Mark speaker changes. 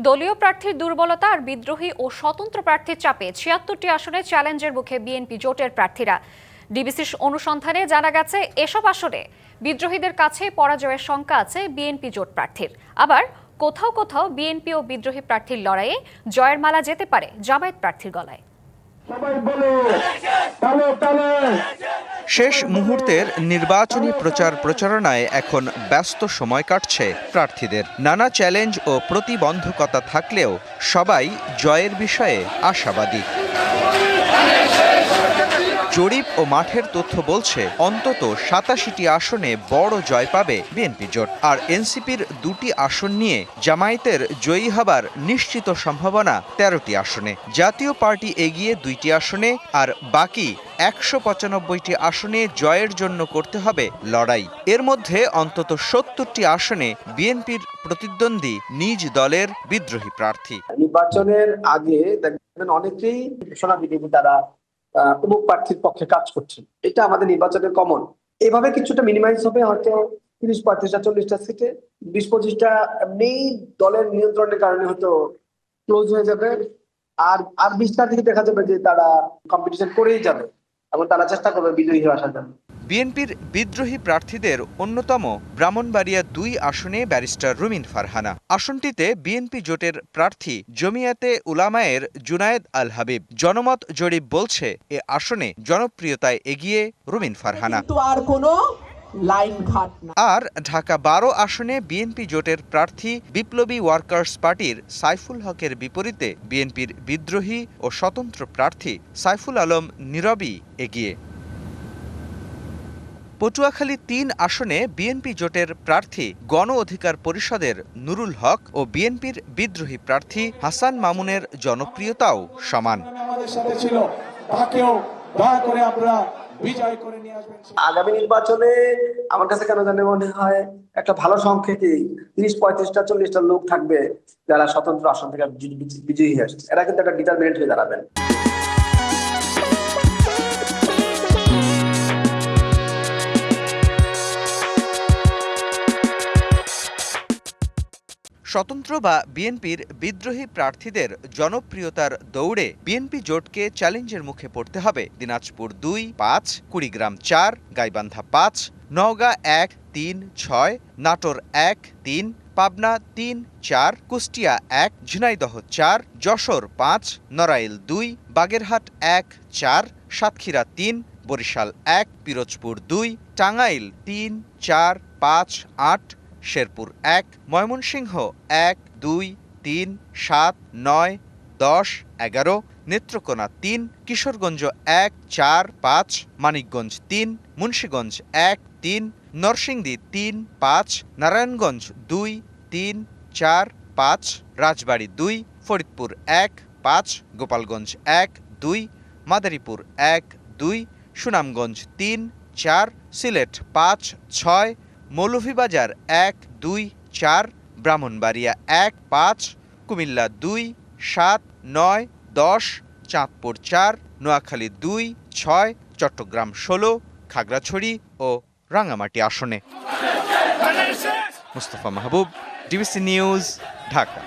Speaker 1: দলীয় প্রার্থীর দুর্বলতা আর বিদ্রোহী ও স্বতন্ত্র প্রার্থীর চাপে ৭৬টি আসনে চ্যালেঞ্জের মুখে বিএনপি জোটের প্রার্থীরা। ডিবিসির অনুসন্ধানে জানা গেছে এসব আসনে বিদ্রোহীদের কাছে পরাজয়ের শঙ্কা আছে বিএনপি জোট প্রার্থীর। আবার কোথাও কোথাও বিএনপি ও বিদ্রোহী প্রার্থীর লড়াইয়ে জয়ের মালা যেতে পারে জামায়াত প্রার্থীর গলায়।
Speaker 2: শেষ মুহূর্তের নির্বাচনী প্রচারণায় এখন ব্যস্ত সময় কাটছে প্রার্থীদের। নানা চ্যালেঞ্জ ও প্রতিবন্ধকতা থাকলেও সবাই জয়ের বিষয়ে আশাবাদী। জরিপ ও মাঠের তথ্য বলছে অন্তত ৮৭টি আসনে বড় জয় পাবে বিএনপি জোট। আর এনসিপির ২টি আসন নিয়ে জামায়াতের জয়ী হবার নিশ্চিত সম্ভাবনা ১৩টি আসনে। জাতীয় পার্টি এগিয়ে ২টি আসনে, আর বাকি ১৯৫টি আসনে জয়ের জন্য করতে হবে লড়াই। এর মধ্যে অন্তত ৭০টি আসনে বিএনপির প্রতিদ্বন্দ্বী নিজ দলের বিদ্রোহী প্রার্থী।
Speaker 3: নির্বাচনের আগে দেখবেন অনেকেই ঘোষণা বিধি তারা অমুক প্রার্থীর পক্ষে কাজ করছে, এটা আমাদের নির্বাচনের কমন। এভাবে কিছুটা মিনিমাইজ হবে, হয়তো ৩০-৩৫টা ৪০টা সিটে ২০-২৫টা এমনি দলের নিয়ন্ত্রণের কারণে হয়তো ক্লোজ হয়ে যাবে, আর ২০টার দিকে দেখা যাবে যে তারা কম্পিটিশন করেই যাবে এবং তারা চেষ্টা করবে বিজয়ী হয়ে আসার জন্য।
Speaker 2: বিএনপির বিদ্রোহী প্রার্থীদের অন্যতম ব্রাহ্মণবাড়িয়া ২ আসনে ব্যারিস্টার রুমিন ফারহানা। আসনটিতে বিএনপি জোটের প্রার্থী জমিয়াতে উলামায়ের জুনায়েদ আল হাবিব। জনমত জরিপ বলছে এ আসনে জনপ্রিয়তায় এগিয়ে রুমিন ফারহানা। আর ঢাকা ১২ আসনে বিএনপি জোটের প্রার্থী বিপ্লবী ওয়ার্কার্স পার্টির সাইফুল হকের বিপরীতে বিএনপির বিদ্রোহী ও স্বতন্ত্র প্রার্থী সাইফুল আলম নীরবই এগিয়ে। পটুয়াখালী ৩ আসনে বিএনপি জোটের প্রার্থী গণ অধিকার পরিষদের নুরুল হক ও বিএনপির বিদ্রোহী প্রার্থী হাসান মামুনের জনপ্রিয়তাও সমান।
Speaker 3: আগামী নির্বাচনে আমার কাছে কেন জানে মনে হয় একটা ভালো সংখ্যাকে ৩০-৩৫টা ৪০টা লোক থাকবে যারা স্বতন্ত্র আসন থেকে বিজয়ী হয়ে আসছে। এরা কিন্তু একটা ডিটারমিনেন্ট হয়ে দাঁড়াবেন।
Speaker 2: স্বতন্ত্র বা বিএনপির বিদ্রোহী প্রার্থীদের জনপ্রিয়তার দৌড়ে বিএনপি জোটকে চ্যালেঞ্জের মুখে পড়তে হবে দিনাজপুর ২, ৫, কুড়িগ্রাম ৪, গাইবান্ধা ৫, নওগাঁ ১, ৩, ৬, নাটোর ১, ৩, পাবনা ৩, ৪, কুষ্টিয়া ১, ঝিনাইদহ ৪, যশোর ৫, নড়াইল ২, বাগেরহাট ১, ৪, সাতক্ষীরা ৩, বরিশাল ১, পিরোজপুর ২, টাঙ্গাইল ৩, ৪, ৫, ৮, শেরপুর ১, ময়মনসিংহ ১, ২, ৩, ৭, ৯, ১০, ১১, নেত্রকোনা ৩, কিশোরগঞ্জ ১, ৪, ৫, মানিকগঞ্জ ৩, মুন্সিগঞ্জ ১, ৩, নরসিংদী ৩, ৫, নারায়ণগঞ্জ ২, ৩, ৪, ৫, রাজবাড়ী ২, ফরিদপুর ১, ৫, গোপালগঞ্জ ১, ২, মাদারীপুর ১, ২, সুনামগঞ্জ ৩, ৪, সিলেট ৫, ৬, মৌলভীবাজার ১, ২, ৪, ব্রাহ্মণবাড়িয়া ১, ৫, কুমিল্লা ২, ৭, ৯, ১০, চাঁদপুর ৪, নোয়াখালী ২, ৬, চট্টগ্রাম ১৬, খাগড়াছড়ি ও রাঙামাটি আসনে। মুস্তাফা মাহবুব, ডিবিসি নিউজ, ঢাকা।